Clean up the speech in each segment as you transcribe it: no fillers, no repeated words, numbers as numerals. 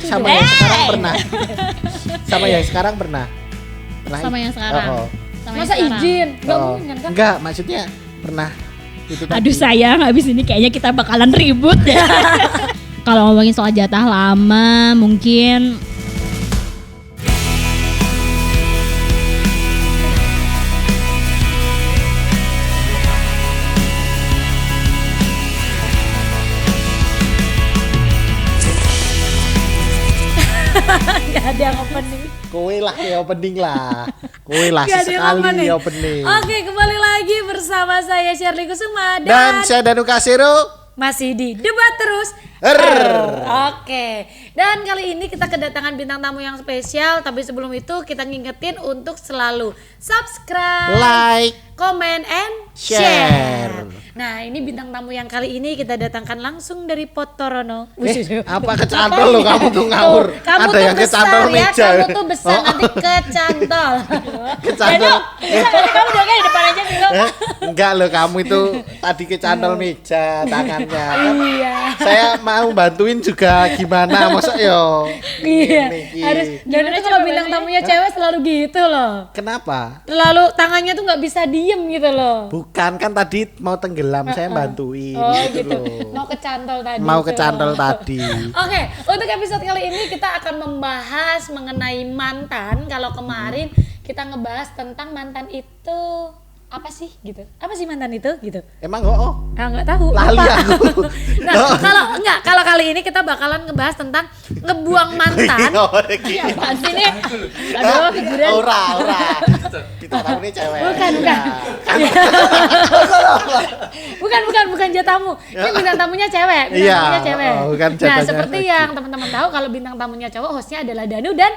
sama yang sekarang pernah. Sama yang sekarang pernah. Sama yang sekarang. Sama Masa yang sekarang. izin? Gak mungkin kan? Enggak, maksudnya pernah itu tadi. Aduh sayang, habis ini kayaknya kita bakalan ribut ya. Kalau ngomongin soal jatah lama, mungkin Gak ada yang opening. Kowe lah ya opening lah. Kowe lah Gak ada yang sekali opening. Oke, kembali lagi bersama saya Shirley Kusuma Dan saya Danu Kasero. masih di Debat Terus. Oke, dan kali ini kita kedatangan bintang tamu yang spesial. Tapi sebelum itu kita ngingetin untuk selalu subscribe, Like, comment, and share. Nah, ini bintang tamu yang kali ini kita datangkan langsung dari Potorono. apa kecantol lo kamu tuh ngawur. Kamu Ada tuh yang besar kecantol ya, meja. kamu tuh besar nanti kecantol. Kecantol. Bisa nanti kamu dongeng di depan aja sih lo. Enggak lo, kamu itu tadi kecantol meja tangannya. Iya. Saya mau bantuin juga gimana, masa yo. Iya, Ini. harus. Dan itu kalau bintang tamunya cewek selalu gitu loh. Kenapa? Selalu tangannya tuh nggak bisa diem gitu loh. Bukan, kan tadi mau tenggelam, saya bantuin Oh gitu gitu. loh. Mau kecantol tadi. Mau tuh. kecantol tadi. Oke, untuk episode kali ini kita akan membahas mengenai mantan. Kalau kemarin kita ngebahas tentang mantan itu apa sih gitu? Apa sih mantan itu gitu? Emang oh. Nggak tahu. Lali Apa? aku. Nah, kalau kali ini kita bakalan ngebahas tentang ngebuang mantan. Iya, apaan sih nih? Aduh, figuran. Ora. Kita tahu nih cewek. Bukan. Bukan jatamu. Ini bintang tamunya cewek. Bintang Iya, tamunya cewek. bukan Nah, jatahnya seperti Ogi. yang teman-teman tahu kalau bintang tamunya cowok, hostnya adalah Danu dan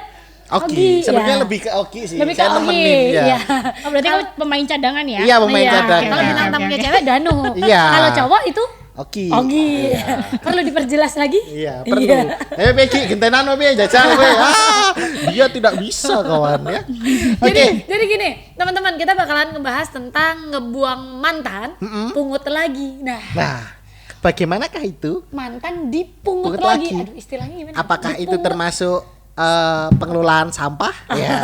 Ogi. Sebenarnya ya. lebih ke Ogi sih. Lebih ke Saya Ogi. nemenin ya. Iya. Oh, berarti kamu pemain cadangan ya? Iya, pemain Iya. cadangan. Kalau bintang tamunya cewek Danu. Iya. Kalau cowok itu Ogi. Ogi. Perlu diperjelas lagi? Iya, perlu. Pegi gentenan piye jajal kowe. Dia tidak bisa kawan ya. Oke. Jadi gini, teman-teman, kita bakalan ngebahas tentang ngebuang mantan, pungut lagi. Nah, bagaimanakah itu? Mantan dipungut Pungut lagi. lagi. Aduh, istilahnya gimana? Apakah itu Dipungut. termasuk pengelolaan sampah? Ya,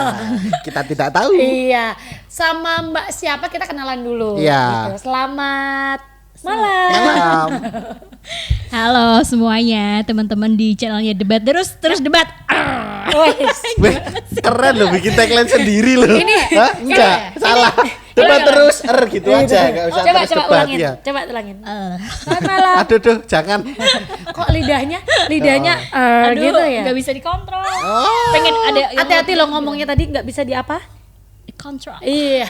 kita tidak tahu. Iya, sama Mbak siapa kita kenalan dulu. Iya. Gitu. Selamat malam. Malam. Halo semuanya, teman-teman di channelnya Debat Terus debat. Wes. Weh, keren loh bikin tagline sendiri loh. Ini, Hah? Enggak, salah. Debat terus gitu aja, enggak usah Coba terus debat ulangin. ya. Coba ulangin. Selamat malam. Aduh, jangan. Kok lidahnya Aduh, gitu ya? nggak bisa dikontrol. Oh. Pengen ada yang Hati-hati lo ngomongnya tadi nggak bisa di apa? kontrol. Iya,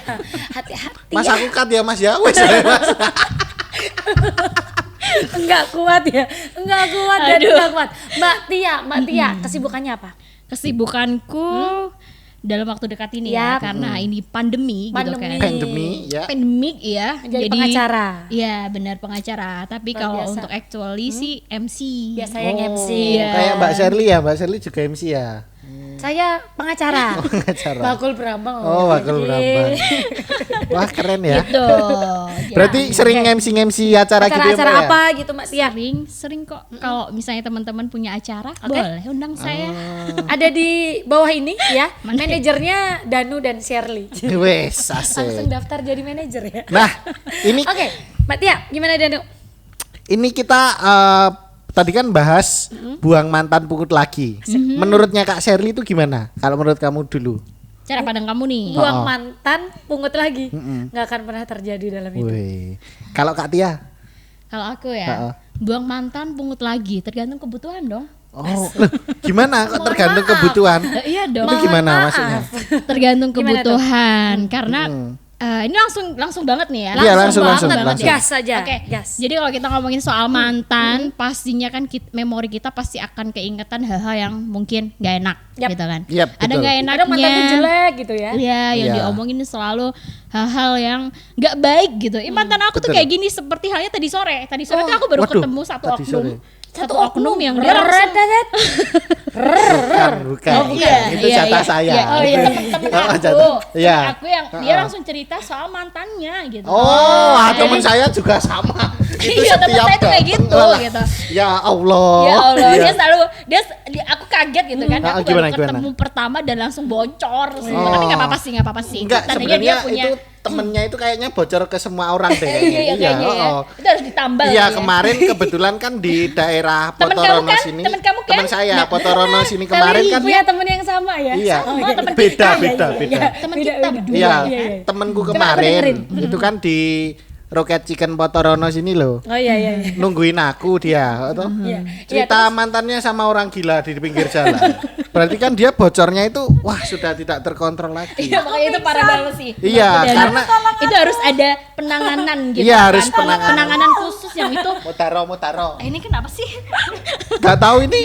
hati-hati. Mas ya. aku cut ya Mas ya. Wes, Mas. Enggak kuat ya, enggak kuat dan Aduh. enggak kuat. Mbak Tia, kesibukannya apa? Kesibukanku dalam waktu dekat ini ya, Yap. karena ini pandemi gitu kan. Pandemi ya. Pandemik ya. Jadi pengacara. Iya, benar pengacara. Tapi Luar kalau biasa. untuk actually sih MC. Biasanya MC. Iya. Kayak Mbak Shirley ya, Mbak Shirley juga MC ya. Saya pengacara. Pengacara. Bakul Brambang. Oh, Bakul Brambang. Wah, keren ya. Gitu. Berarti sering MC acara gitu ya, Acara-acara Mbak ya? apa gitu Mbak Tia? Sering kok kalau misalnya teman-teman punya acara, boleh undang saya. Ada di bawah ini ya. Mana? Manajernya Danu dan Shirley. Wes, Langsung asik. daftar jadi manajer ya. Nah, ini Oke, Mbak Tia, gimana Danu? ini kita tadi kan bahas buang mantan pungut lagi. Menurutnya Kak Shirley itu gimana? Kalau menurut kamu dulu? Cara pandang kamu nih. Buang mantan, pungut lagi. Nggak akan pernah terjadi dalam hidup. Wih. Kalau Kak Tia? Kalau aku ya, Heeh. buang mantan pungut lagi, tergantung kebutuhan dong. Oh, loh, gimana kok Mohon tergantung maaf. kebutuhan? Iya dong. Itu gimana Mohon maksudnya? maaf. Tergantung Gimana kebutuhan karena ini langsung banget nih ya. Iya, langsung, banget, langsung. gas saja. Oke, Gas. jadi kalau kita ngomongin soal mantan, pastinya kan memori kita pasti akan keingetan hal-hal yang mungkin gak enak, Yap. gitu kan. Yap, Ada betul. gak Kadang enaknya. mantan tuh jelek gitu ya. Iya, yang Iya. diomongin selalu hal-hal yang gak baik gitu. Mantan aku tuh Betul. kayak gini seperti halnya tadi sore. Tadi sore tuh aku baru Waduh, ketemu satu tadi oknum. sore. Satu oknum yang dia langsung Redet. Bukan, bukan. Oh, bukan. Itu jatah saya. Iya, oh iya, temen Oh, aku. jatah. Iya. Temen aku yang dia langsung cerita soal mantannya gitu. Oh, teman saya juga sama. Itu Iya, temen setiap saya tuh kayak gitu, datang, gitu. Ya Allah. Ya Allah, Iya. dia selalu aku kaget gitu kan. Aku Gimana, baru ketemu pertama dan langsung bocor. Oh. Tapi nggak apa-apa sih. Enggak, Tandanya dia sebenarnya punya itu temennya itu kayaknya bocor ke semua orang deh. iya, kayaknya ya. oh. Itu harus ditambal. Iya, ya. kemarin kebetulan kan di daerah Temen kamu Potorono kan? sini. Temen kamu kan? Temen saya Nah, Potorono sini kemarin kan. punya temen yang sama ya? Iya. Sama, temen Beda, kita. beda. Temen Beda, kita beda. berdua. Iya, iya. temenku Coba aku kemarin dengerin. itu kan di Rocket Chicken Potorono sini loh. Oh iya. Nungguin aku dia, atau Iya. cerita mantannya sama orang gila di pinggir jalan. Berarti kan dia bocornya itu, wah sudah tidak terkontrol lagi. Iya, makanya itu parah banget sih. Iya, Dan karena itu harus ada penanganan gitu. Iya, harus kan. penanganan. khusus yang itu. Motaro. Ini kenapa sih? Gak tahu ini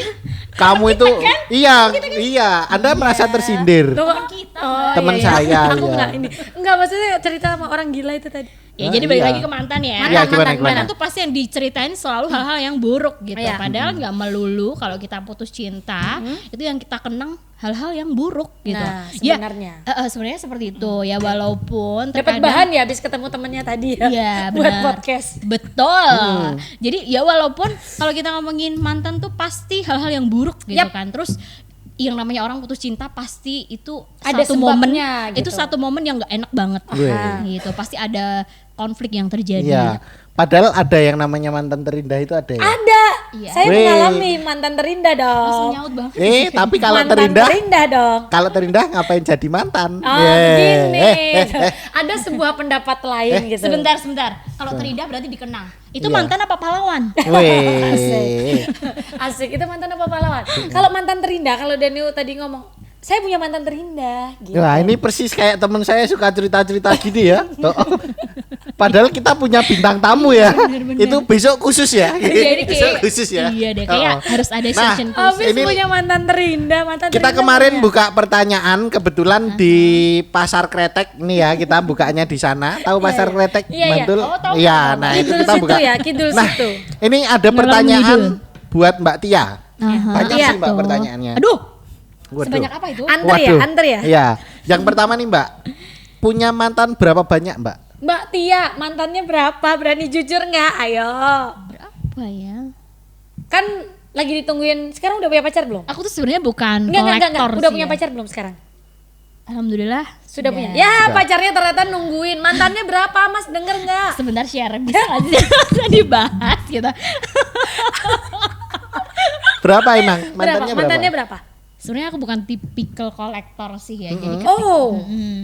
kamu itu, kan? iya, Anda merasa tersindir. Tuh, Temen kita. Temen iya. saya, Aku iya. enggak maksudnya cerita sama orang gila itu tadi. Ya, Ah, jadi balik iya. lagi ke mantan ya. Iya, gimana? Mantan tuh pasti yang diceritain selalu hal-hal yang buruk gitu. Iya. Padahal nggak melulu kalau kita putus cinta, itu yang kita kenang hal-hal yang buruk gitu. Nah, Ya, sebenarnya. sebenarnya seperti itu. Ya walaupun Dapat terkadang- bahan ya habis ketemu temennya tadi ya. Iya, buat benar. podcast. Betul. Jadi ya walaupun kalau kita ngomongin mantan tuh pasti hal-hal yang buruk gitu Yap. kan. Terus yang namanya orang putus cinta pasti itu Ada satu momen sebabnya, gitu. itu satu momen yang nggak enak banget. Weh. Gitu. Pasti ada konflik yang terjadi. Iya. Padahal ada yang namanya mantan terindah itu ada ya. Ada. Iya. Saya Weh. mengalami mantan terindah Langsung dong. nyaut banget. Tapi kalau Mantan terindah, dong. kalau terindah ngapain jadi mantan? Oh, Yeah. begini. Ada sebuah pendapat lain gitu. Sebentar. Kalau terindah berarti dikenang. Itu Iya. mantan apa pahlawan? Weh. Asik, itu mantan apa pahlawan? Kalau mantan terindah, kalau Daniel tadi ngomong, saya punya mantan terindah gitu. Wah, ini persis kayak temen saya suka cerita-cerita gini ya. Tuh. Padahal kita punya bintang tamu ya. Itu besok khusus ya. Jadi Besok kayak khusus ya. Iya deh, kayak Oh. harus ada Nah, session khusus. Habis Ini- punya mantan terindah. Kita kemarin buka pertanyaan kebetulan di Pasar Kretek nih ya, kita bukanya di sana. Tahu Pasar Kretek? Iya, iya. Mantul? Oh, tahu, Iya, tahu. nah itu Kidul kita situ buka. ya, kidul Nah, situ. ini ada pertanyaan buat Mbak Tia. Aha. Banyak Iya, sih Mbak tuh. pertanyaannya. Aduh, Waduh. sebanyak apa itu? Anter ya? Iya. Yang pertama nih Mbak, punya mantan berapa banyak Mbak? Mbak Tia, mantannya berapa? Berani jujur nggak? Ayo. Berapa ya? Kan lagi ditungguin. Sekarang udah punya pacar belum? Aku tuh sebenarnya bukan Enggak. kolektor Udah sih punya ya. pacar belum sekarang? Alhamdulillah Sudah punya. Ya, pacarnya ternyata nungguin. Mantannya berapa, Mas? Denger nggak? Sebentar share bisa nggak sih? Bisa dibahas gitu. Berapa emang? Berapa? Mantannya berapa? Mantannya berapa? Sebenarnya aku bukan tipikal kolektor sih ya. Jadi Oh,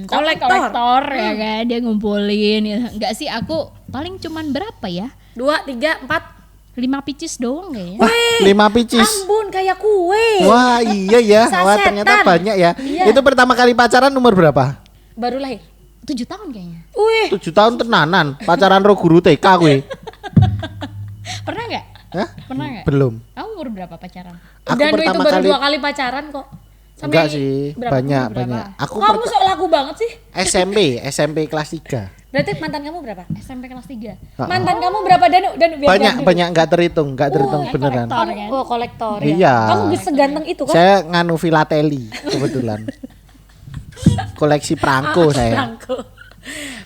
kolektor kolektor. ya kan dia ngumpulin ya. Enggak sih, aku paling cuman berapa ya? 2, 3, 4. 5 pieces doang kayaknya. Wah, 5 pieces. Ambon kayak kue. Wah, iya ya. Wah, Sasetan. ternyata banyak ya. Iya. Itu pertama kali pacaran umur berapa? Baru lahir. 7 tahun kayaknya. Wih, 7 tahun tenanan. Pacaran ro guru TK kowe. Pernah nggak? Hah? Pernah nggak? Belum. Kamu umur berapa pacaran? Aku Dan itu pertama baru kali 2 kali pacaran kok. Sampai enggak sih, berapa? banyak Berapa? banyak. Aku Kamu sok laku banget sih. SMP kelas 3. Berarti mantan kamu berapa? SMP kelas 3. Mantan kamu berapa Danu? Biar Banyak ganti. banyak enggak terhitung beneran. kolektor. Kamu kolektor ya. Iya. Kamu seganteng itu kan? Saya nganu filateli kebetulan. Koleksi perangko saya. Bangku.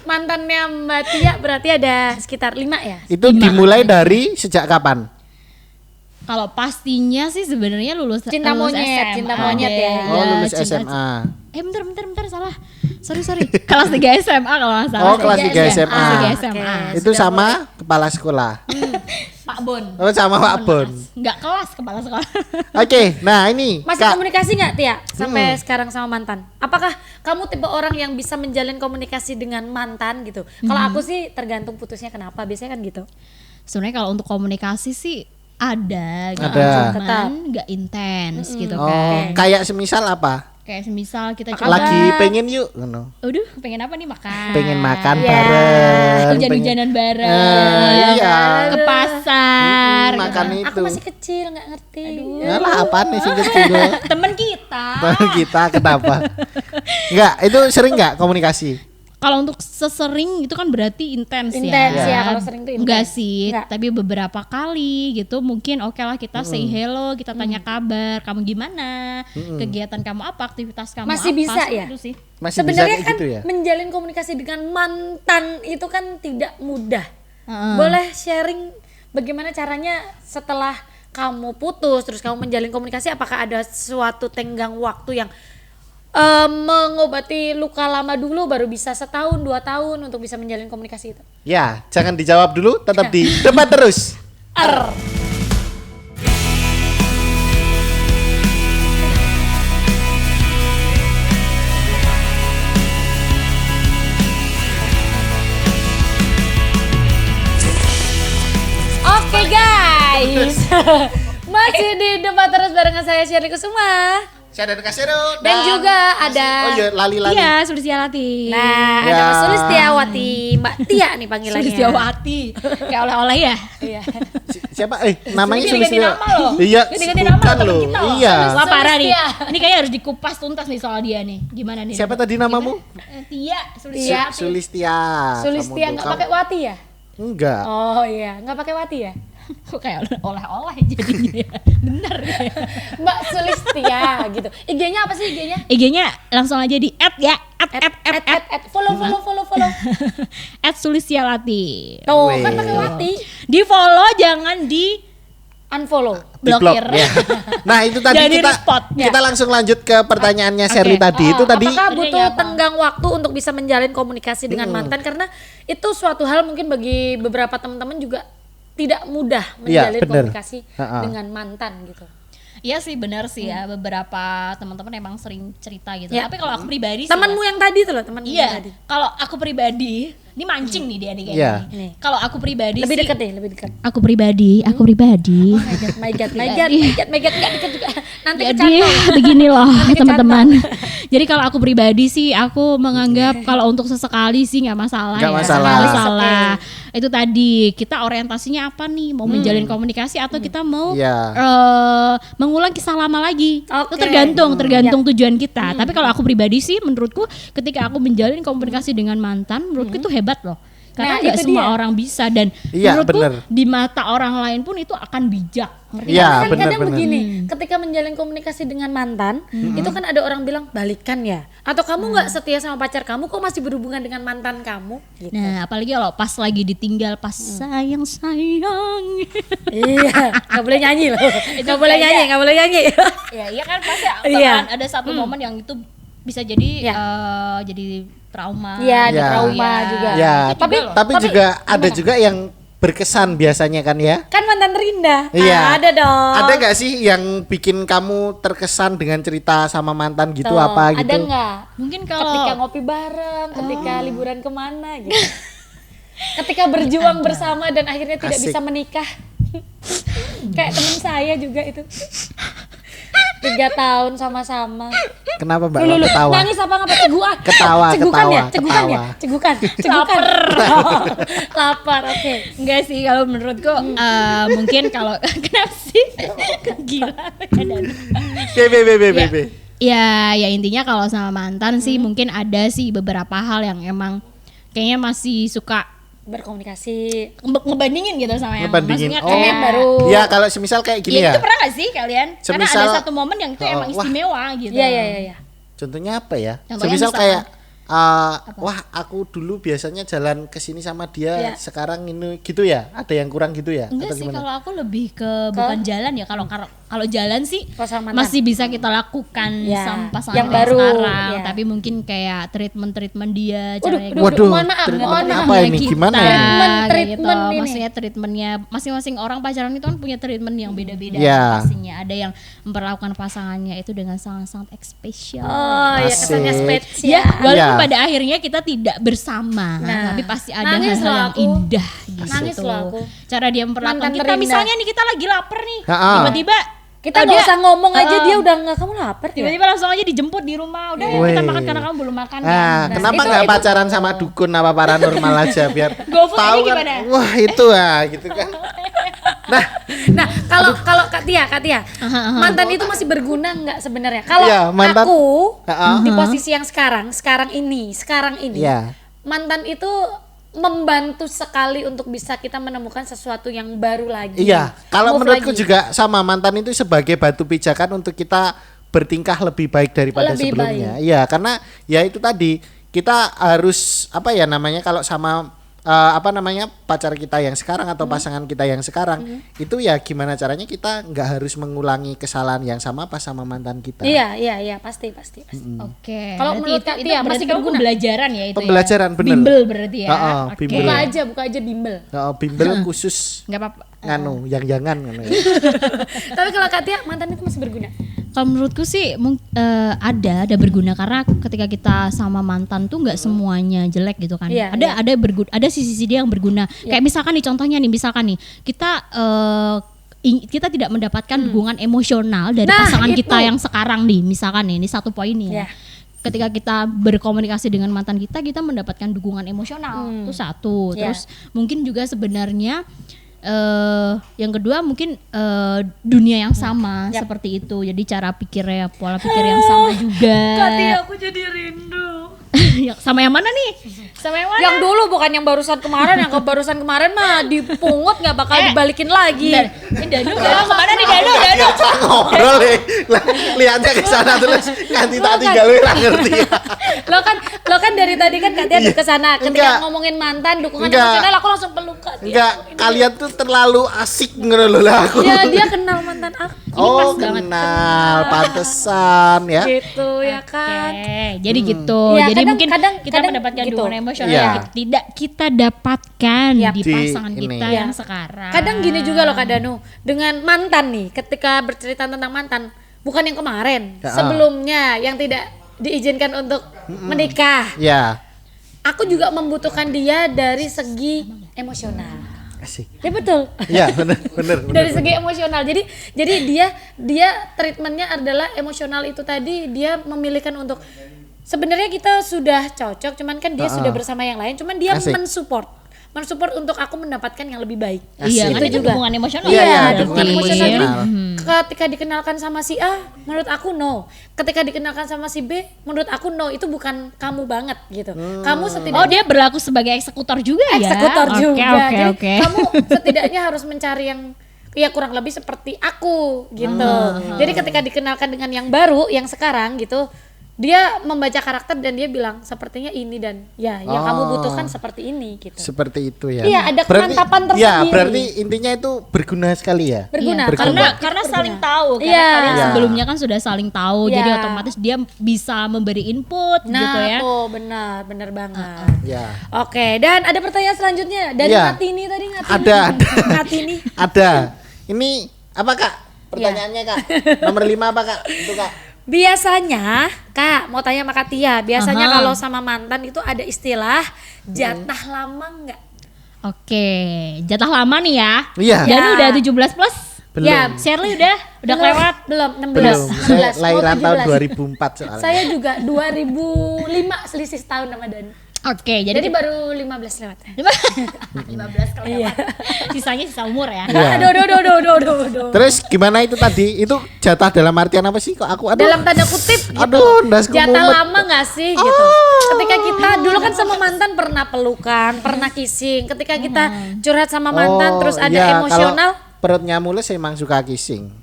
Mantannya Mbak Tia berarti ada sekitar 5 ya? Itu dimulai dari sejak kapan? Kalau pastinya sih sebenarnya lulus Cinta lulus monyet, SMA cinta monyet deh. ya. Oh, lulus cinta- SMA. Bentar salah. Sorry. Kelas 3 SMA kalau nggak salah. Oh, kelas 3 SMA. Kelas 3 SMA. Oke. Itu sama kepala sekolah. Pak Bon. Oh, sama Pak Bon. Nggak kelas kepala sekolah. Oke, nah ini Masih Kak. komunikasi nggak Tia sampai sekarang sama mantan? Apakah kamu tipe orang yang bisa menjalin komunikasi dengan mantan gitu? Kalau aku sih tergantung putusnya kenapa, biasanya kan gitu. Sebenarnya kalau untuk komunikasi sih ada, gitu. Ada. Cuman nggak intens gitu Oh, kan. kayak semisal apa? Kayak semisal kita coba. Lagi pengen yuk, ngono. Aduh, pengen apa nih makan? Pengen makan Ya. bareng. Hujan-hujanan bareng. Iya. Ke pasar. gitu. Makan Aku itu. masih kecil nggak ngerti. Yalah, apaan nih sing kecil? Temen kita. Kita kenapa? Enggak, itu sering enggak komunikasi? Kalau untuk sesering itu kan berarti intens ya. Intens ya, kalau sering tuh intens. Enggak sih, Enggak. tapi beberapa kali gitu mungkin oke lah kita say hello, kita tanya kabar, kamu gimana, kegiatan kamu apa, aktivitas kamu Masih apa. bisa ya? Itu sih. Masih bisa Sebenarnya kayak kan gitu ya. menjalin komunikasi dengan mantan itu kan tidak mudah. Heeh. Boleh sharing bagaimana caranya setelah kamu putus terus kamu menjalin komunikasi, apakah ada suatu tenggang waktu yang mengobati luka lama dulu baru bisa 1-2 tahun untuk bisa menjalin komunikasi itu? Ya, jangan dijawab dulu, tetap di debat terus. Oke guys, masih di debat terus barengan saya Shirley Kusuma Saya dan Kasero dan juga ada Oh iya, lali-lali. Iya, Sulistiawati. nah Ya. ada Mbak Sulistiawati, Mbak Tia nih panggilannya. Sulistiawati. Kayak oleh-oleh ya. Iya. Siapa? Namanya Ganti-ganti Sulistiawati. nama loh. Iya, Ganti-ganti nama bukan temen loh. kita loh. Iya. Wah parah nih. Sulistia. Ini kayaknya harus dikupas tuntas nih soal dia nih. Gimana nih? Siapa tadi namamu? Tia, Tia. Sulistiawati. Sulistia. Sulistia Kamu nggak tuh, pakai Wati ya? Enggak. Oh iya, nggak pakai Wati ya? Kok kayak oleh-oleh jadinya ya. Bener ya. Mbak Sulistia gitu. IG-nya apa sih IG-nya? IG-nya langsung aja di @ya. Follow. @Sulistiawati. Tuh, Weh. kan pakai Wati. Di follow jangan di Unfollow. Di blok, blokir. ya. Nah itu tadi Jangan kita di-respot. kita langsung lanjut ke pertanyaannya Shirley Oke. tadi. Itu tadi Apakah Sebenarnya butuh apa? tenggang waktu untuk bisa menjalin komunikasi dengan mantan? Karena itu suatu hal mungkin bagi beberapa teman-teman juga tidak mudah Iya, menjalin bener. komunikasi Ha-ha. dengan mantan gitu. Iya sih benar sih ya, beberapa teman-teman emang sering cerita gitu. Ya. Tapi kalau aku pribadi sih Temanmu yang tadi tuh loh, temanmu yang iya, tadi. kalau aku pribadi, ini mancing nih dia nih kayaknya. Iya. nih. Nih. Kalau aku pribadi Lebih sih, dekat deh, lebih dekat. aku pribadi, Oh my god, nggak dekat juga. Nanti Jadi kecantol. begini loh Nanti teman-teman. Jadi kalau aku pribadi sih, aku menganggap kalau untuk sesekali sih nggak masalah. Nggak ya. masalah. Sekali Oke. salah. Itu tadi kita orientasinya apa nih? Mau menjalin komunikasi atau kita mau Iya. mengulang kisah lama lagi? Oke. Itu tergantung tujuan kita. Tapi kalau aku pribadi sih, menurutku ketika aku menjalin komunikasi dengan mantan, menurutku itu hebat loh. Karena Nah, nggak itu semua dia. orang bisa dan Iya, menurutku bener. di mata orang lain pun itu akan bijak. Ngerti Iya, nggak? Kan benar, kadang benar. begini, ketika menjalin komunikasi dengan mantan, itu kan ada orang bilang balikan ya, atau kamu nggak setia sama pacar kamu, kok masih berhubungan dengan mantan kamu? Gitu. Nah, apalagi kalau pas lagi ditinggal, pas sayang. Iya, nggak boleh nyanyi loh, nggak boleh kayaknya- nyanyi, nggak boleh nyanyi. Ya, iya kan pasti Iya. bakalan ada satu momen yang itu bisa jadi Iya. jadi trauma. Iya, ada Iya. trauma Iya. juga. ya, Itu tapi juga loh. tapi juga ada juga yang berkesan biasanya kan ya. Kan mantan terindah. Iya. Ah, ada dong. Ada nggak sih yang bikin kamu terkesan dengan cerita sama mantan gitu Tuh, apa gitu? Ada nggak? Mungkin kalau Ketika ngopi bareng, ketika liburan kemana gitu. Ketika berjuang bersama dan akhirnya tidak Asik. bisa menikah. Kayak temen saya juga itu. 3 tahun sama-sama. Kenapa Mbak Lu lo ketawa? nangis apa ngapa cegukan? Ketawa, cegukan ketawa, ya, cegukan ya, ketawa. cegukan. Lapar, oke. enggak sih kalau menurutku mungkin kalau kenapa sih? Gila kadang. BB. Ya intinya kalau sama mantan sih mungkin ada sih beberapa hal yang emang kayaknya masih suka Berkomunikasi. ngebandingin gitu sama yang Ngebandingin. maksudnya Oh. kayak Yang baru. Ya kalau semisal kayak gini ya, ya. itu pernah gak sih kalian? Karena Semisal- ada satu momen yang itu Oh, emang wah. istimewa gitu. Iya. Contohnya apa ya? Contohnya Semisal misalkan- kayak wah aku dulu biasanya jalan ke sini sama dia, Iya. sekarang ini gitu ya? Ada yang kurang gitu ya? Enggak Atau sih gimana? kalau aku lebih ke bukan jalan ya kalau jalan sih Pas sama mantan. masih bisa kita lakukan Ya, sama pasangan yang kita baru, sekarang ya. tapi mungkin kayak treatment dia Waduh, caranya aduh, Waduh, mohon maaf, treatment mohon maaf. apa ini? Gimana ini? kayak Treatment ini. maksudnya treatmentnya masing-masing orang pacaran itu kan punya treatment yang beda-beda Ya. pastinya ada yang memperlakukan pasangannya itu dengan sangat-sangat spesial. Oh, ya Asik. kesannya Ya, spesial. walaupun Iya. pada akhirnya kita tidak bersama, Nah, tapi pasti ada nangis hal-hal loh yang aku. indah gitu. Nangis loh aku. Cara dia memperlakukan Mantan kita, terindah. misalnya nih kita lagi lapar nih, Ha-ha. tiba-tiba Kita dia- nggak usah ngomong aja Heeh. dia udah nggak, kamu lapar ya? tiba-tiba langsung aja dijemput di rumah, udah yuk kita Weh. makan karena kamu belum makan. Nah, kan. kenapa itu- nggak itu- pacaran sama dukun apa paranormal aja biar GoFood tahu ini kan? gimana? Wah itu gitu kan. Nah, Nah, kalau Kak Tia, mantan itu masih berguna nggak sebenarnya? Kalau Iya, mantan- aku Ha-ha. di posisi yang sekarang ini, Iya. mantan itu membantu sekali untuk bisa kita menemukan sesuatu yang baru lagi. Iya, kalau Move menurutku lagi. juga sama, mantan itu sebagai batu pijakan untuk kita bertingkah lebih baik daripada Lebih sebelumnya. Iya, karena ya itu tadi kita harus apa ya namanya kalau sama apa namanya pacar kita yang sekarang atau pasangan kita yang sekarang itu ya gimana caranya kita nggak harus mengulangi kesalahan yang sama pas sama mantan kita. Iya, pasti. Oke. Kalau berarti menurut Kak Tia, berarti masih kamu berguna? pembelajaran ya itu Pembelajaran, ya? bener. Bimbel berarti ya. Heeh, Oke. bimbel. Buka aja bimbel. Bimbel khusus Nggak apa-apa. nganu yang jangan ngono ya. Tapi kalau Kak Tia, mantan itu masih berguna. Kalau menurutku sih ada berguna karena ketika kita sama mantan tuh nggak semuanya jelek gitu kan. Iya, Ada berguna, ada sisi-sisi dia yang berguna. Kayak misalkan nih contohnya nih misalkan nih kita tidak mendapatkan dukungan emosional dari Nah, pasangan itu. kita yang sekarang nih misalkan nih ini satu poin nih ya. Iya. Ketika kita berkomunikasi dengan mantan kita mendapatkan dukungan emosional itu satu. Iya. Terus mungkin juga sebenarnya yang kedua mungkin dunia yang sama seperti itu, jadi cara pikirnya, pola pikir yang sama juga. Kak Tia, aku jadi rindu. Sama yang mana nih? Sama yang mana? Yang dulu bukan yang barusan kemarin, yang barusan kemarin mah dipungut nggak bakal dibalikin lagi. Ini Danu kemana nih Danu? Ngobrol nih. Lah, lihatnya ke sana terus nganti tak tinggal ora ngerti. Lo kan dari tadi kan Kak Tia ke sana ketika Enggak. ngomongin mantan dukungan Enggak. emosional aku langsung peluk Kak Tia. Enggak, kalian tuh terlalu asik ngono lho lah aku. Ya dia kenal mantan aku Oh, kenal, pantesan ya. gitu ya kan. Oke, jadi gitu. Iya, Jadi mungkin kadang kita mendapatkan gitu. dukungan emosional Iya. yang tidak kita dapatkan Yap. di Di pasangan ini. kita Iya. yang sekarang. Kadang gini juga loh Kak Danu, dengan mantan nih, ketika bercerita tentang mantan, bukan yang kemarin, Ya. sebelumnya yang tidak diizinkan untuk menikah. Ya. Aku juga membutuhkan dia dari segi emosional. Asik. Ya betul. Ya, benar. Dari segi emosional. Jadi dia treatmentnya adalah emosional itu tadi, dia memilihkan untuk sebenarnya kita sudah cocok, cuman kan dia sudah bersama yang lain, cuman dia Asik. mensupport untuk aku mendapatkan yang lebih baik. Iya, Asik. kan itu dukungan emosional. Iya, Iya, dukungan dukungan emosional. Jadi emosional. ketika dikenalkan sama si A, menurut aku no. Ketika dikenalkan sama si B, menurut aku no. Itu bukan kamu banget gitu. Kamu Oh, setidaknya dia berlaku sebagai eksekutor juga ya? eksekutor juga. Jadi Oke. kamu setidaknya harus mencari yang ya kurang lebih seperti aku gitu. Jadi ketika dikenalkan dengan yang baru, yang sekarang gitu, dia membaca karakter dan dia bilang sepertinya ini dan ya yang kamu butuhkan seperti ini gitu. Seperti itu ya. Iya, ada kemantapan Ya, tersendiri. berarti intinya itu berguna sekali ya. Berguna. Iya, Berguna. karena saling tahu karena Iya. kalian Iya. sebelumnya kan sudah saling tahu, jadi Iya. otomatis dia bisa memberi input Nah, gitu ya. tuh benar banget. Ya. Oke, dan ada pertanyaan selanjutnya dari Iya. Ngatini tadi Ngatini. Ada. Ngatini. Ada. Ini apa Kak? Pertanyaannya Kak. Nomor 5 apa Kak? Itu Kak. Biasanya, Kak, mau tanya sama Kak Tia, biasanya Aha. kalau sama mantan itu ada istilah jatah lama nggak? Oke, jatah lama nih ya. Iya. Jadi Ya. udah 17 plus. Belum. Ya, Shirley udah Belum, kelewat. belum, 16. Belum. Saya 16, mau lahiran tahun 17. 2004 soalnya. Saya juga 2005 selisih setahun sama Dani. Oke, jadi Jadi baru 15 lewat. 15 kelewat. Sisanya sisa umur ya. Iya. Aduh. Terus gimana itu tadi? Itu jatah dalam artian apa sih? Kok aku Dalam tanda kutip gitu. Aduh, ndasku Jatah mumet. lama gak sih gitu. Ketika kita dulu kan sama mantan pernah pelukan, pernah kissing. Ketika kita curhat sama mantan terus ada iya, emosional. kalau perutnya mulus emang suka kissing.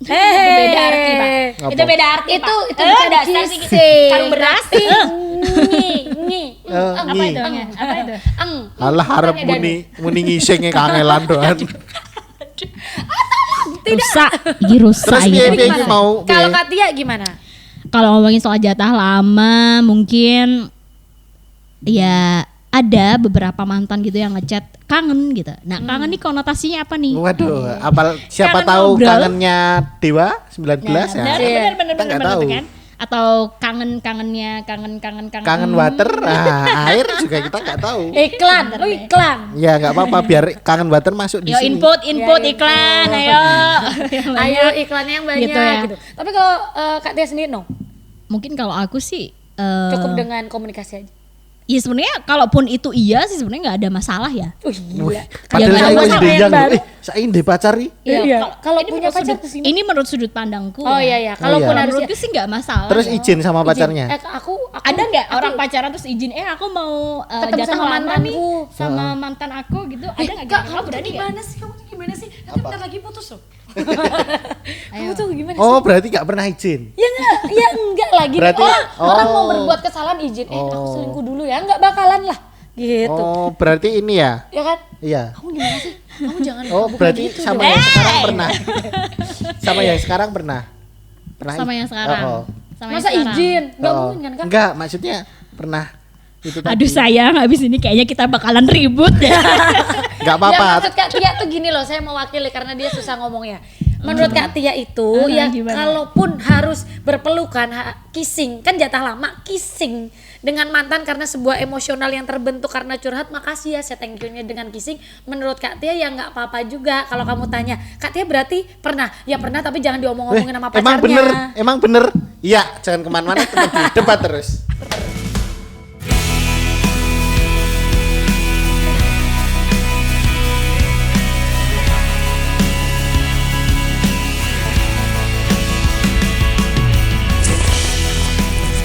Itu beda arti, Pak. Apa? Itu beda arti, Itu Pak. itu bukan dasar sih kissing. karung beras. Nyi. Apa Nyi. itu? Apa itu? Eng. Alah harap muni ngising kangelan doan. Rusak. Ini rusak Terus ini. piye iki mau Kalau piye? Kak Tia gimana? Kalau ngomongin soal jatah lama, mungkin ya ada beberapa mantan gitu yang ngechat kangen gitu. Nah, kangen nih konotasinya apa nih? Waduh, apal siapa Kangen tahu ngobrol. kangennya Dewa 19 ya. Benar, Iya. benar Kita nggak tahu. gitu kan? Atau kangen-kangennya, kangen. Kangen water, air juga kita nggak tahu. Iklan, lu iklan. Ya nggak apa-apa biar kangen water masuk di Yo sini. input Ya, iklan, ayo. Ayo iklannya yang banyak Gitu gitu. ya. Tapi kalau Kak Tia sendiri no, Mungkin kalau aku sih cukup dengan komunikasi aja. Ya sebenarnya kalaupun itu iya sih sebenarnya nggak ada masalah ya. Gila. Padahal Ya, saya sama ide yang yang baru. saya ide pacari. Iya. Kalau ini punya menurut pacar sudut- kesini. ini menurut sudut pandangku. Oh ya. iya. Kalaupun iya. harus Menurutku sih nggak masalah. Terus ya. izin sama izin. pacarnya. Aku Ada nggak orang pacaran terus izin? Aku mau Ketemu jatah sama lama nih mantanku. sama mantan aku gitu. Ada nggak? Kak, Kamu kamu tuh berani nggak? gimana sih? Kamu tuh gimana sih? Nanti bentar lagi putus loh. Kamu tuh gimana sih? Oh, berarti gak pernah izin. Ya enggak lagi. Berarti- orang mau oh. berbuat kesalahan izin. Aku selingkuh dulu ya. Enggak bakalan lah. Gitu. Oh, berarti ini ya. Ya kan? Iya. Kamu gimana sih? Kamu jangan Oh, buka berarti gitu sama dong. yang sekarang pernah. Sama yang sekarang pernah. Pernah. Sama yang sekarang. Oh, oh. Sama yang Masa sekarang. izin? Enggak Oh. mungkin kan, Kak? Enggak, maksudnya pernah. Itu tadi. Aduh sayang, habis ini kayaknya kita bakalan ribut ya. Enggak Ya apa-apa. maksud Kak Tia tuh gini loh, saya mewakili karena dia susah ngomongnya. Menurut Kak Tia itu ya gimana? kalaupun harus berpelukan, kissing, kan jatah lama kissing dengan mantan karena sebuah emosional yang terbentuk karena curhat, makasih ya saya thank you-nya dengan kissing. Menurut Kak Tia ya nggak apa-apa juga. Kalau kamu tanya, Kak Tia berarti pernah? Ya pernah tapi jangan diomong-omongin sama pacarnya. Emang bener. Iya, jangan kemana-mana, tetap di debat terus.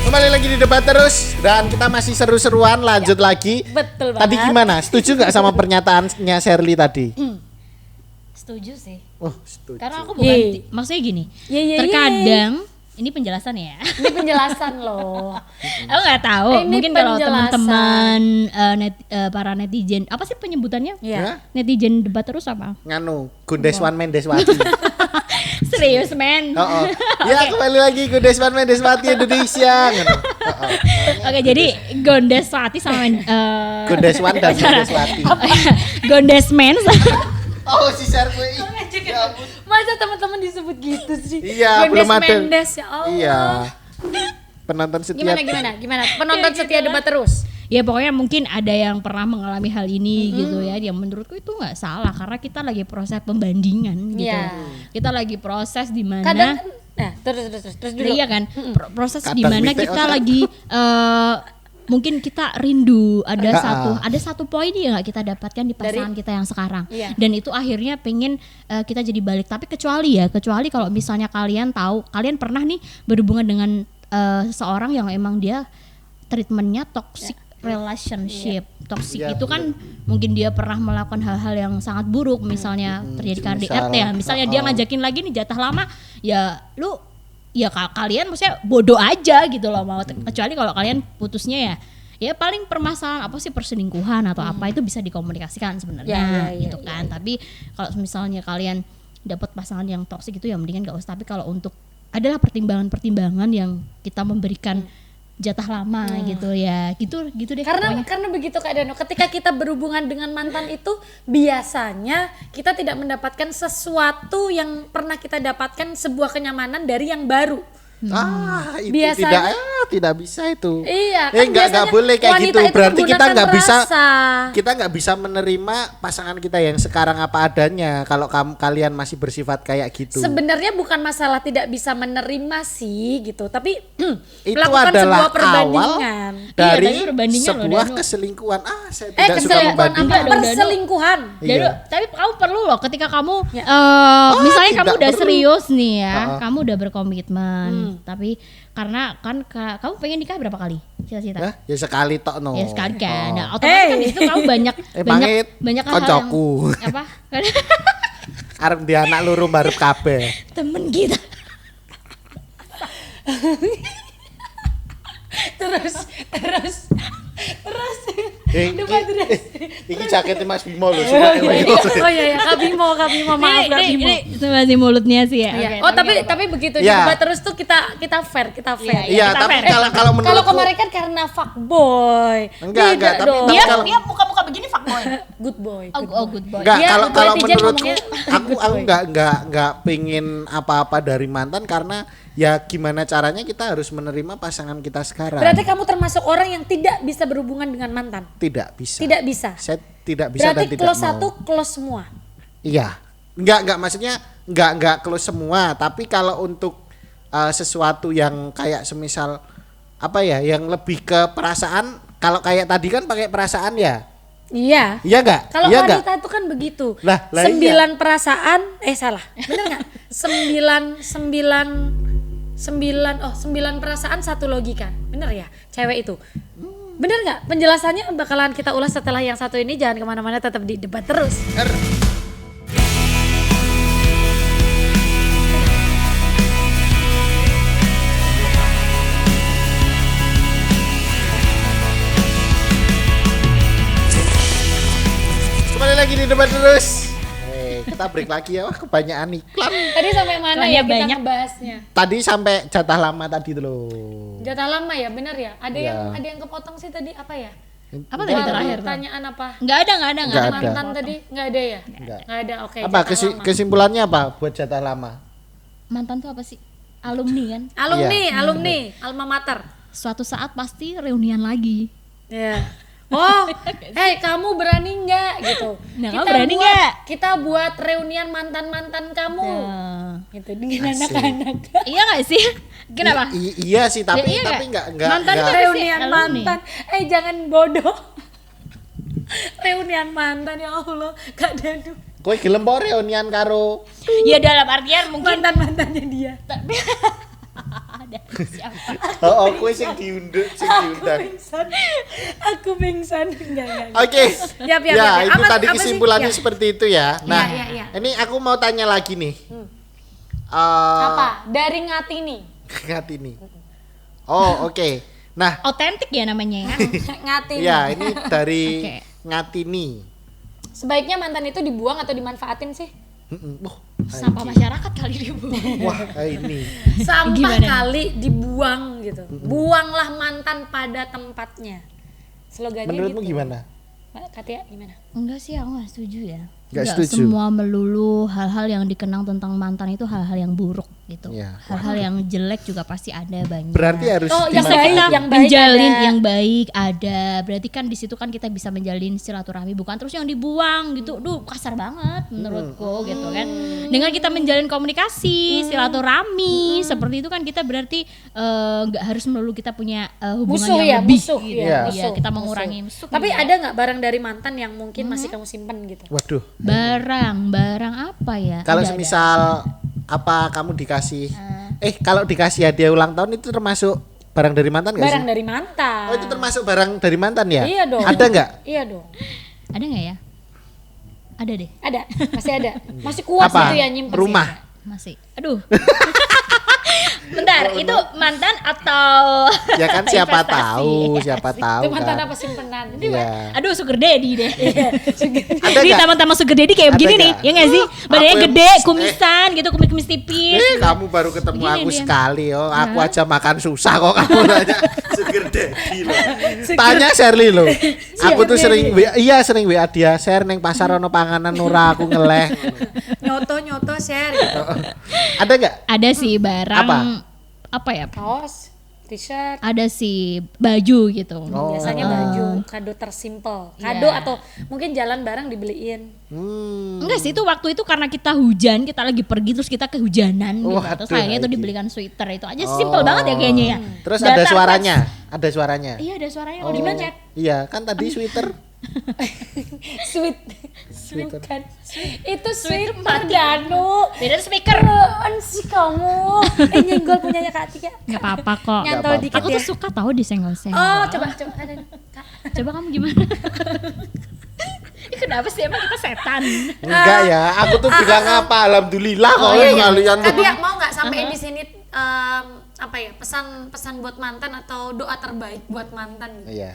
Kembali lagi di debat terus dan kita masih seru-seruan lanjut lagi. Betul banget. Tadi gimana? Setuju nggak sama pernyataannya Shirley tadi? Setuju sih. Oh, setuju. Karena aku bukan Yeay. maksudnya gini. Yeay. Terkadang ini penjelasan ya. Ini penjelasan loh. Aku nggak tahu. Ini Mungkin kalau penjelasan. teman-teman para netizen, apa sih penyebutannya? Iya. Hah? Netizen debat terus apa? Nganu, Gundeswan Mendeswati. Serius men. Oh, oh. Ya kembali lagi Gundeswan Mendeswati Indonesia. Nganu. Oh, oh. Oke, jadi Gondeswati sama Gundeswan dan Mendeswati. Gondesmen. Oh, si Shirley. Ya ampun. Masa teman-teman disebut gitu sih? Iya, belum ada. Mendes, ya Allah. Iya. Penonton setia. Gimana? Penonton setia debat terus. Ya pokoknya mungkin ada yang pernah mengalami hal ini gitu ya. Yang menurutku itu nggak salah karena kita lagi proses pembandingan gitu. Iya. Kita lagi proses di mana Kadang terus dulu. iya kan proses di Kadang mana wite kita otak. lagi mungkin kita rindu ada Ah. ada satu poin yang nggak kita dapatkan di pasangan kita yang sekarang Iya. dan itu akhirnya pengen kita jadi balik, tapi kecuali kalau misalnya kalian tahu kalian pernah nih berhubungan dengan seseorang yang emang dia treatmentnya toxic relationship. Toxic Iya, itu kan mungkin dia pernah melakukan hal-hal yang sangat buruk, misalnya terjadi KDRT ya, misalnya dia ngajakin lagi nih jatah lama, ya lu ya kalian maksudnya bodoh aja gitu loh, mau kecuali kalau kalian putusnya ya paling permasalahan apa sih, perselingkuhan atau apa, itu bisa dikomunikasikan sebenarnya Ya, gitu kan. Tapi kalau misalnya kalian dapat pasangan yang toksik itu ya mendingan gak usah. Tapi kalau untuk adalah pertimbangan-pertimbangan yang kita memberikan jatah lama gitu ya, gitu deh pokoknya. Karena begitu Kak Dano, ketika kita berhubungan dengan mantan itu biasanya kita tidak mendapatkan sesuatu yang pernah kita dapatkan, sebuah kenyamanan dari yang baru. Ah, itu Biasanya- tidak bisa itu. Iya, kan nggak biasanya boleh kayak wanita gitu. itu Berarti kita menggunakan nggak bisa rasa. kita nggak bisa menerima pasangan kita yang sekarang apa adanya kalau kalian masih bersifat kayak gitu. Sebenarnya bukan masalah tidak bisa menerima sih gitu, tapi Itu melakukan adalah sebuah perbandingan. awal dari Iya, tapi perbandingan loh, sebuah Danu. keselingkuhan. Saya tidak suka Keselingkuhan membandingkan. apa? Enggak dong, Danu. Perselingkuhan. Iya. Dado, tapi kamu perlu loh ketika kamu Ya. misalnya kamu tidak udah perlu. serius nih ya, Ha-ha. kamu udah berkomitmen, tapi karena kan kamu pengen nikah berapa kali cita-cita? Hah? Ya sekali tok no. Ya sekali kan. Oh. Nah, otomatis kan di situ kamu banyak Mangit, banyak hal yang koncoku. apa? Arep di anak luru barep kabeh. Temen kita. terus Iki jaketnya Mas Bimo loh. oh iya Kak Bimo maaf Kak Bimo. Ini itu masih mulutnya sih ya. Iya. Oke, Oh tapi begitu Iya. debat terus tuh kita fair. Iya, kita tapi fair. kalau Kalau menurutku kemarin kan karena fuckboy. Enggak, Beda tapi- dong. tapi Dia kalau- dia muka-muka begini fuckboy. Good boy. Oh, good boy. enggak, Iya, kalau good boy kalau netizen menurutku ngomongnya aku good boy. enggak pingin apa-apa dari mantan karena ya gimana caranya kita harus menerima pasangan kita sekarang. Berarti kamu termasuk orang yang tidak bisa berhubungan dengan mantan. Tidak bisa. Tidak bisa. Saya tidak bisa Berarti dan tidak close mau. satu, close semua. Iya. Enggak maksudnya enggak close semua, tapi kalau untuk sesuatu yang kayak semisal apa ya, yang lebih ke perasaan, kalau kayak tadi kan pakai perasaan ya. Iya. Iya enggak? Kalau Iya enggak? wanita itu kan begitu. Lah, 9 iya. perasaan, salah. Bener nggak? 9 perasaan 1 logika. Bener ya? Cewek itu. Bener nggak? Penjelasannya bakalan kita ulas setelah yang satu ini. Jangan kemana-mana, tetap di debat terus. Kembali lagi di debat terus. Kita break lagi ya, wah kebanyakan iklan. Tadi sampai mana Soalnya ya kita banyak. ngebahasnya? Tadi sampai jatah lama tadi tuh loh. Jatah lama ya, bener ya? Ya. Ada yang kepotong sih tadi apa ya? Apa tadi terakhir? Pertanyaan apa? Nggak ada. Nggak ada. Mantan tadi nggak ada ya? Nggak. Nggak ada. Oke. Apa jatah lama. kesimpulannya apa buat jatah lama? Mantan tuh apa sih? Alumni kan. Alumni, alma mater. Suatu saat pasti reunian lagi. Ya. Oh, hei kamu berani nggak gitu? Nah, kamu berani nggak? Kita buat reunian mantan kamu. Gitu dengan Asik. anak-anak. Iya nggak sih? Kenapa? Iya sih, tapi Ya, iya enggak Mantan tuh Reunian alumni. mantan. Jangan bodoh. Reunian mantan ya Allah, Kak Danu. kowe gelem apa reunian karo Ya dalam artian mungkin Mantan-mantannya dia. tapi ada siapa? kowe sing diundang. Aku pingsan. Enggak. Oke. Yap. Ya, itu Apa- tadi apa sih? kesimpulannya Ya. seperti itu ya. Nah, Ya. ini aku mau tanya lagi nih. Apa? Dari Ngatini. Ngatini. Oh, oke. Nah, Otentik ya namanya ya. Ngatini. ya ini dari Oke. Ngatini. Sebaiknya mantan itu dibuang atau dimanfaatin sih? Wah, Sampah masyarakat kali dibuang. wah, ini. Sampah Gimana? kali dibuang gitu. Buanglah mantan pada tempatnya. Slogannya Menurutmu gitu. gimana? Mbak Katia gimana? Enggak sih, aku nggak setuju ya. Nggak Nggak setuju. semua melulu hal-hal yang dikenang tentang mantan itu hal-hal yang buruk gitu. Iya. Hal-hal yang jelek juga pasti ada banyak. Berarti harus Oh, yang dimanfaatkan. baik, yang baik menjalin ada. yang baik ada. Berarti kan di situ kan kita bisa menjalin silaturahmi, bukan terus yang dibuang gitu. Duh, kasar banget menurutku gitu kan. Dengan kita menjalin komunikasi, silaturahmi, seperti itu kan kita berarti nggak harus melulu kita punya hubungan Musuh yang ya, lebih musuh gitu. ya, Iya, musuh, kita musuh. mengurangi musuh. Tapi ya. ada nggak barang dari mantan yang mungkin masih kamu simpen gitu? Waduh. barang apa ya? Kalau Ada. semisal apa kamu dikasih kalau dikasih hadiah ulang tahun itu termasuk barang dari mantan enggak Barang sih? dari mantan. Oh, itu termasuk barang dari mantan ya? Iya dong. Ada enggak? Iya dong. Ada nggak ya? Ada deh, Ada, masih ada. Masih kuat Apa? gitu ya nyimpen. Rumah. masih. Aduh. Bentar, itu mantan atau Ya kan siapa investasi? tahu, siapa tahu Itu mantan kan. apa simpenan? Iya. Aduh, sugar daddy deh. Ada Ini nggak? taman-taman sugar daddy kayak Ada begini nih, nggak? ya nggak sih? Badannya Aku yang- gede, kumisan gitu, kumis-kumis tipis. Kamu baru ketemu Begini aku dia. sekali oh. Aku aja makan susah kok kamu nanya sugar daddy loh. Tanya Shirley loh. Aku tuh sering sering WA dia share neng pasar ono panganan ora aku ngeleh. Nyoto share gitu. Ada enggak? Ada sih barang apa ya? Kaos, t-shirt. Ada sih baju gitu. Oh. Biasanya baju, kado tersimpel. Kado Iya. atau mungkin jalan bareng dibeliin. Enggak sih, itu waktu itu karena kita hujan, kita lagi pergi terus kita kehujanan gitu. Waduh, Terus akhirnya itu lagi. dibelikan sweater itu aja simpel banget ya kayaknya ya. Terus Datang ada pas- suaranya. Ada suaranya. Iya, ada suaranya Oh. kalau dipencet. Iya, kan tadi sweater. Sweet. Sweater. Bukan. Itu sweater Danu. Beda speaker. Apaan sih kamu? Nyenggol punyanya Kak Tika. Enggak apa-apa kok. Nyantol apa-apa. dikit Aku ya. tuh suka tahu disenggol-senggol. Oh, coba. Ada. Kak. Coba kamu gimana? Ini kenapa sih emang kita setan? Enggak ya, aku tuh bilang apa? Alhamdulillah kok kalian tuh. Kak Tia mau nggak sampein di sini apa ya pesan buat mantan atau doa terbaik buat mantan gitu. Iya.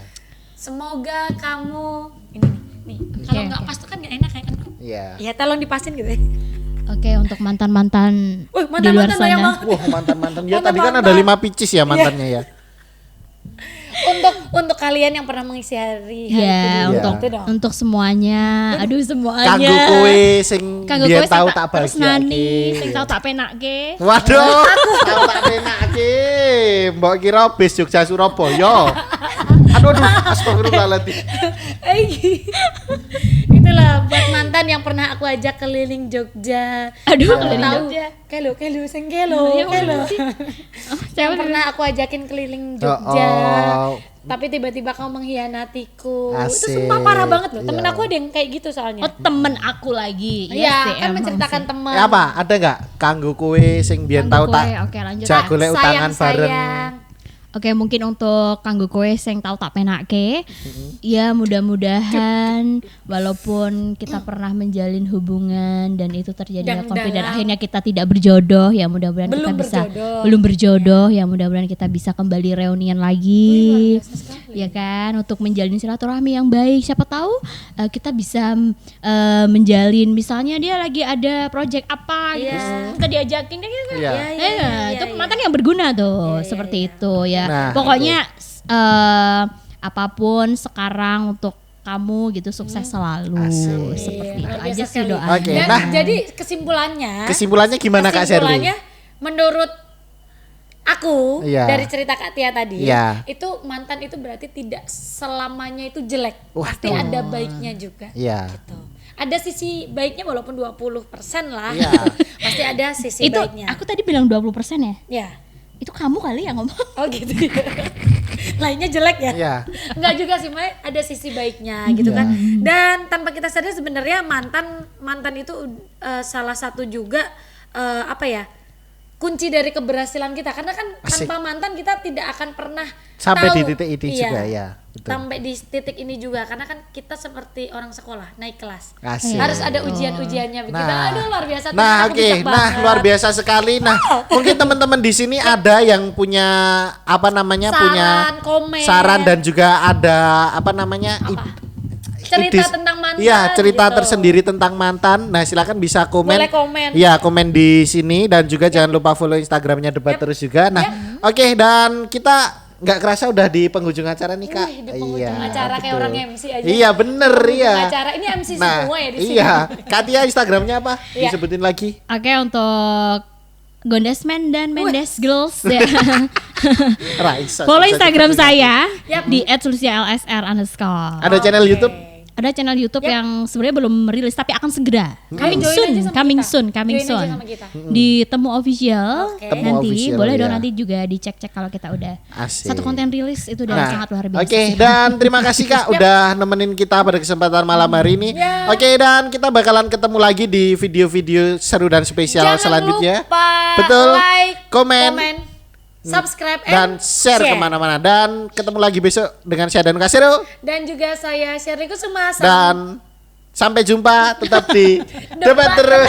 Semoga kamu ini nih. Kalau nggak pas tuh kan nggak enak ya kan? Iya. Ya tolong dipasin gitu ya. Oke, untuk mantan-mantan Wih, di luar mantan-mantan banyak sana. banget. Wah, mantan-mantan ya tadi kan Mantan-mantan. ada 5 picis ya mantannya ya. Untuk kalian yang pernah mengisi hari Ya, Iya. untuk Itu dong. untuk semuanya. Aduh, semuanya. Kanggo kowe sing Kanggo dia kowe sing tahu tak tak tresnani, bahagia. sing tau tak penake. Waduh, tahu tak penake. Mbok kira bis Jogja Surabaya. Aduh, astagfirullahaladzim. Itulah buat mantan yang pernah aku ajak keliling Jogja. Aduh, Aku keliling tahu. Jogja. Kelo sing kelo. Yang mana sih? Yang pernah aku ajakin keliling Oh, Jogja. tapi tiba-tiba kau mengkhianatiku. Asik. Itu sumpah parah banget loh. Temen Iya. aku ada yang kayak gitu soalnya. Oh, temen aku lagi. Iya, sih, kan emang menceritakan sih. teman. Apa? Ada nggak kanggo kue sing biyen tau Kanggo tak? kue, oke, lanjut. Jak golek utangan bareng. Sayang. Oke, mungkin untuk kanggo kowe sing tau tak penake, ya mudah-mudahan walaupun kita pernah menjalin hubungan dan itu terjadi Yang konflik dan dalam. akhirnya kita tidak berjodoh, ya mudah-mudahan kita Belum bisa berjodoh. belum berjodoh, ya mudah-mudahan kita bisa kembali reunian lagi, ya kan, untuk menjalin silaturahmi yang baik. Siapa tahu kita bisa menjalin, misalnya dia lagi ada project apa, gitu, Iya. kita diajakin kan gitu. Iya. Itu mantan yang berguna tuh, seperti itu ya. Nah, Pokoknya apapun sekarang untuk kamu gitu sukses selalu. Asik. Seperti itu Luar aja biasa sih sekali. doa. Oke, Dan nah jadi kesimpulannya gimana Kak Sherly? Kesimpulannya menurut aku Iya. dari cerita Kak Tia tadi, Iya. itu mantan itu berarti tidak selamanya itu jelek. Waduh. Pasti ada baiknya juga. Iya. Gitu. Ada sisi baiknya walaupun 20% lah. Iya. Pasti ada sisi Itu baiknya. aku tadi bilang 20% ya. Ya. Itu kamu kali yang ngomong. Oh gitu ya. Lainnya jelek ya? Iya. Enggak juga sih, Mai. Ada sisi baiknya gitu kan. Dan tanpa kita sadar sebenarnya mantan itu salah satu juga apa ya? Kunci dari keberhasilan kita, karena kan Asik. tanpa mantan kita tidak akan pernah Sampai tahu. di titik ini juga, ya, betul. Sampai di titik ini juga, karena kan kita seperti orang sekolah naik kelas. Asik. Harus ada ujian-ujiannya begitu. Aduh luar biasa. Nah, ternyata aku oke. bijak Nah, banget. luar biasa sekali. Nah, mungkin teman-teman di sini ada yang punya apa namanya? Saran, punya komen. saran dan juga ada apa namanya? Cerita ide- tentang mantan Iya, cerita gitu. tersendiri tentang mantan. Nah, silakan bisa komen. Boleh komen. Iya, komen di sini dan juga jangan lupa follow Instagramnya Debat Terus juga. Nah, oke, dan kita nggak kerasa udah di penghujung acara nih, Kak. Wih, di penghujung acara kayak betul. orang MC aja. Iya, bener ya. Acara ini MC Nah, semua ya di sini. iya. Katia Instagramnya apa? Iya. Disebutin lagi. Oke, untuk Gondesmen dan Mendes Girls ya. Raisa. Follow Instagram saya Yap. di @sulsia_lsr_. Ada channel YouTube. Ada channel YouTube yang sebenarnya belum merilis tapi akan segera. Join aja sama Coming kita. soon, coming Join aja soon. sama kita. Di Temu Official Oke. Temu nanti Official, boleh dong ya. nanti juga dicek-cek kalau kita udah Asik. satu konten rilis itu udah Nah, sangat luar biasa. Oke, sih. dan terima kasih Kak udah nemenin kita pada kesempatan malam hari ini. Ya. Oke, dan kita bakalan ketemu lagi di video-video seru dan spesial Jangan selanjutnya. lupa Betul. like, Komen, subscribe, dan share kemana-mana. Dan ketemu lagi besok dengan saya dan Kasero. Dan juga saya Sherly Kusuma. Dan sampai jumpa tetap di Debat Terus.